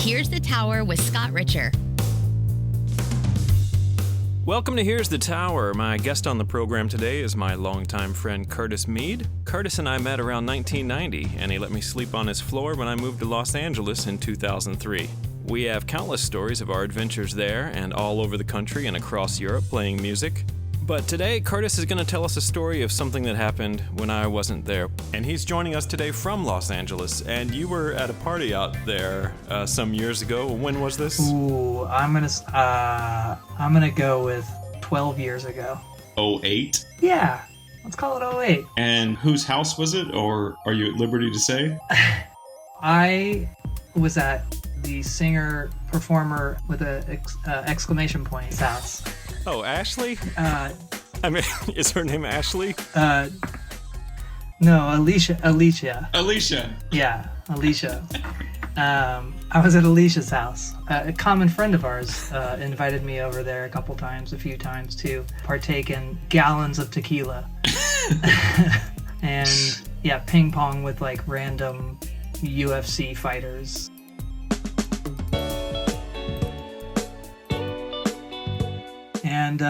Here's the Tower with Scott Ritcher. Welcome to Here's the Tower. My guest on the program today is my longtime friend Curtis Mead. Curtis and I met around 1990, and he let me sleep on his floor when I moved to Los Angeles in 2003. We have countless stories of our adventures there and all over the country and across Europe playing music. But today, Curtis is going to tell us a story of something that happened when I wasn't there. And he's joining us today from Los Angeles. And you were at a party out there some years ago. When was this? Ooh, I'm gonna go with 12 years ago. 08? Yeah, let's call it 08. And whose house was it, or are you at liberty to say? I was at the singer-performer with an exclamation point's house. Oh, Ashley? Is her name Ashley? No, Alicia. Alicia. Yeah, Alicia. I was at Alicia's house. A common friend of ours invited me over there a few times to partake in gallons of tequila. And yeah, ping pong with like random UFC fighters. And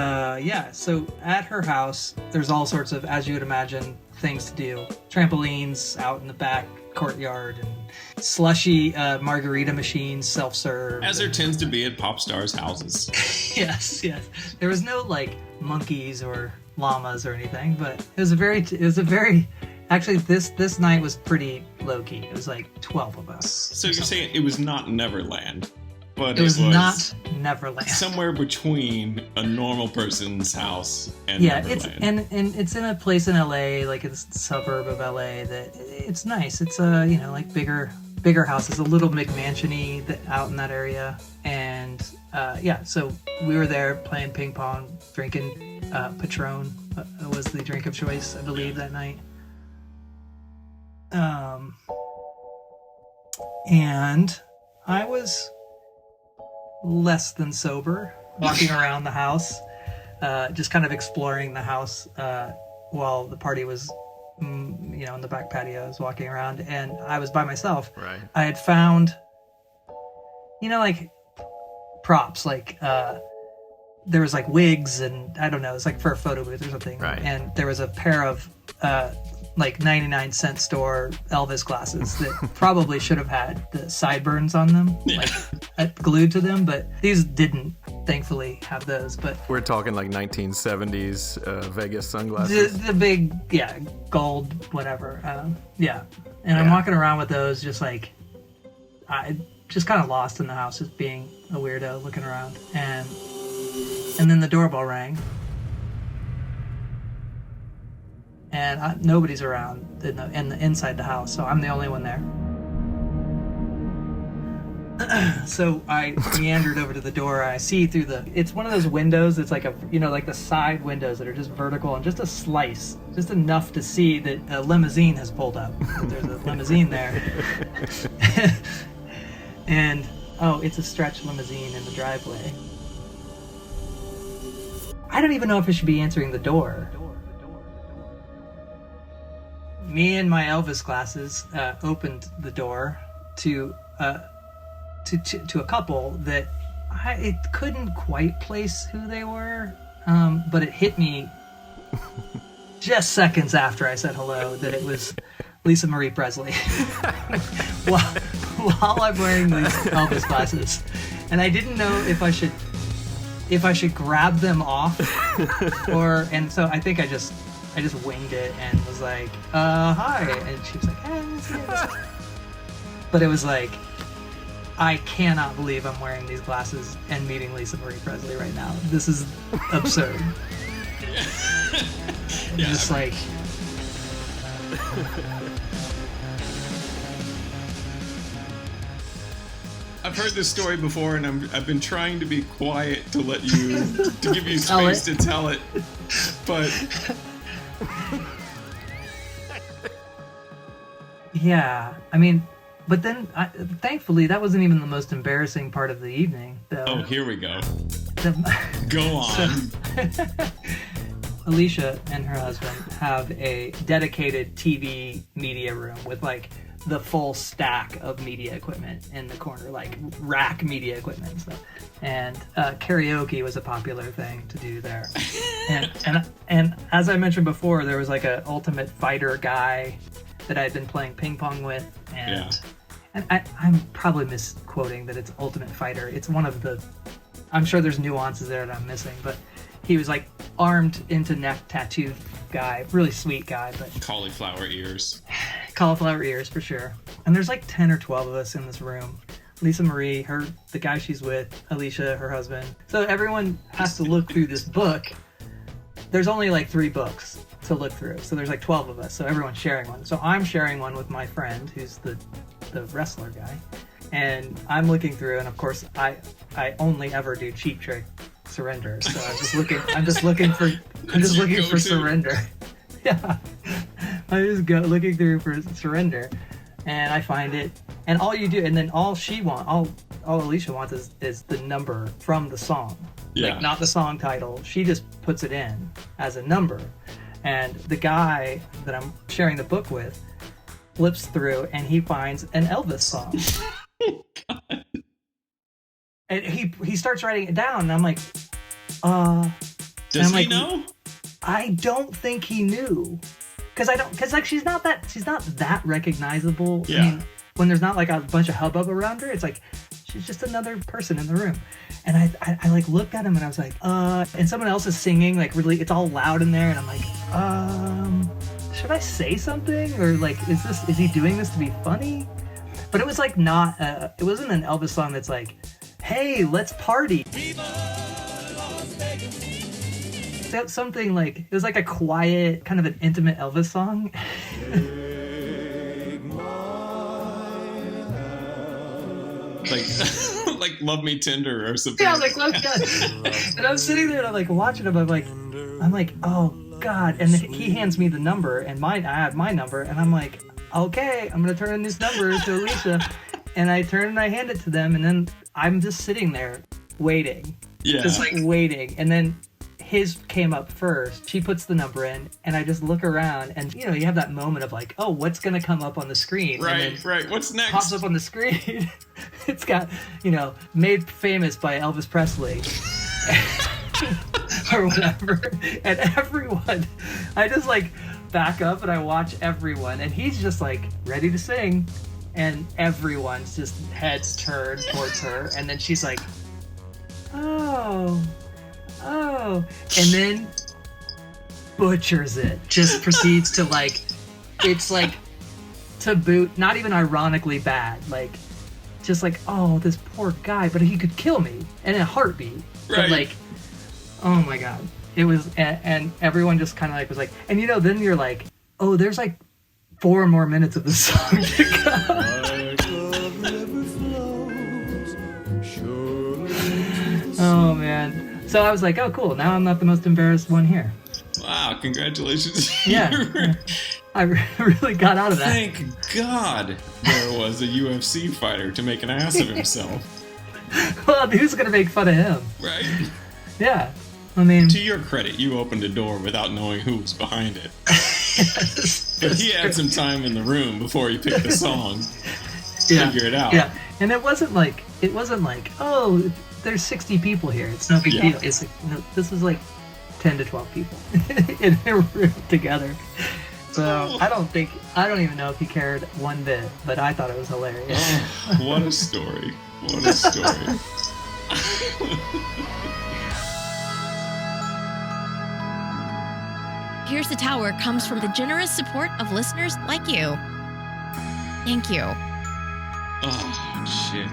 so at her house, there's all sorts of, as you would imagine, things to do. Trampolines out in the back courtyard and slushy margarita machines, self-serve. As there tends to be at pop stars' houses. Yes. There was no like monkeys or llamas or anything, but it was a very actually this night was pretty low key. It was like 12 of us. So you're saying it was not Neverland, but it was not Neverland. Somewhere between a normal person's house and Neverland. It's in a place in LA, like it's a suburb of LA that it's nice. It's like bigger houses, a little McMansion-y out in that area. And so we were there playing ping pong, drinking Patron was the drink of choice, I believe, that night. And I was less than sober, walking around the house, just kind of exploring the house while the party was, in the back patio. I was walking around, and I was by myself. Right. I had found, like props, like there was like wigs, and I don't know, it's like for a photo booth or something. Right. And there was a pair of like 99-cent store Elvis glasses that probably should have had the sideburns on them, like glued to them, but these didn't, thankfully, have those. But We're talking like 1970s Vegas sunglasses. the big, gold, whatever. And I'm walking around with those, just like, I just kind of lost in the house, just being a weirdo looking around. And then the doorbell rang. And nobody's around inside the house, so I'm the only one there. So I meandered over to the door. I see through it's one of those windows. It's like like the side windows that are just vertical and just a slice, just enough to see that a limousine has pulled up. There's a limousine there, and it's a stretch limousine in the driveway. I don't even know if I should be answering the door. Me and my Elvis glasses opened the door to a couple that I couldn't quite place who they were, but it hit me just seconds after I said hello that it was Lisa Marie Presley while I'm wearing these Elvis glasses, and I didn't know if I should grab them off and so I think I just winged it and was like, hi. And she was like, hey, but it was like, I cannot believe I'm wearing these glasses and meeting Lisa Marie Presley right now. This is absurd. Just like... I've heard this story before, and I've been trying to be quiet to give you space to tell it, but... Yeah, but then thankfully that wasn't even the most embarrassing part of the evening, though. Oh, here we go. Go on. Alicia and her husband have a dedicated TV media room with like the full stack of media equipment in the corner, like rack media equipment and stuff. And karaoke was a popular thing to do there. And as I mentioned before, there was like a Ultimate Fighter guy that I had been playing ping pong with, and I'm probably misquoting that it's Ultimate Fighter. It's one of the, I'm sure there's nuances there that I'm missing, but he was like armed into neck tattoo guy, really sweet guy, but cauliflower ears for sure. And there's like 10 or 12 of us in this room. Lisa Marie, the guy she's with, Alicia, her husband. So everyone has to look through this book. There's only like 3 books to look through, so there's like 12 of us, so everyone's sharing one. So I'm sharing one with my friend who's the wrestler guy, and I'm looking through, and of course I only ever do Cheap Trick Surrender, so I'm just looking for Surrender. Yeah, I just go looking through for Surrender, and I find it, and all you do, and then all Alicia wants is the number from the song. Like, not the song title. She just puts it in as a number. And the guy that I'm sharing the book with flips through and he finds an Elvis song. God. And he starts writing it down, and I'm like, Does he know? I don't think he knew. Because like she's not that recognizable. Yeah. I mean, when there's not like a bunch of hubbub around her, it's like she's just another person in the room. And I like looked at him and I was like, and someone else is singing, like really, it's all loud in there, and I'm like, should I say something? Or like, is he doing this to be funny? But it was like it wasn't an Elvis song that's like, hey, let's party. That's something like, it was like a quiet, kind of an intimate Elvis song. like Love Me Tender or something. Yeah, like Love Me. And I'm sitting there and I'm like watching him. I'm like, oh God. And then he hands me the number, and I have my number, and I'm like, okay, I'm gonna turn in this number to Alicia. And I turn and I hand it to them, and then I'm just sitting there waiting. Yeah. Just like waiting. And then his came up first. She puts the number in, and I just look around, and you have that moment of like, oh, what's gonna come up on the screen? Right. What's next? Pops up on the screen. It's got, made famous by Elvis Presley. Or whatever. And everyone, I just like back up and I watch everyone, and he's just like ready to sing, and everyone's just heads turned towards her, and then she's like, oh, and then butchers it. Just proceeds to like, it's like, to boot, not even ironically bad, like, just like, oh, this poor guy, but he could kill me in a heartbeat. Right. But like, oh my God. It was, and everyone just kind of like was like, and then you're like, oh, there's like 4 more minutes of the song to go. Oh man. So I was like, oh cool, now I'm not the most embarrassed one here. Wow, congratulations. Yeah. I really got out of that. Thank God there was a UFC fighter to make an ass of himself. Well, who's going to make fun of him? Right? Yeah. I mean, to your credit, you opened a door without knowing who was behind it. But he had some time in the room before he picked the song. Figure it out. Yeah. And it wasn't like, oh, there's 60 people here. It's no big deal. It's like, no, this was like 10 to 12 people in a room together. So I don't even know if he cared one bit, but I thought it was hilarious. Oh, what a story. What a story. Here's the Tower comes from the generous support of listeners like you. Thank you. Oh, shit.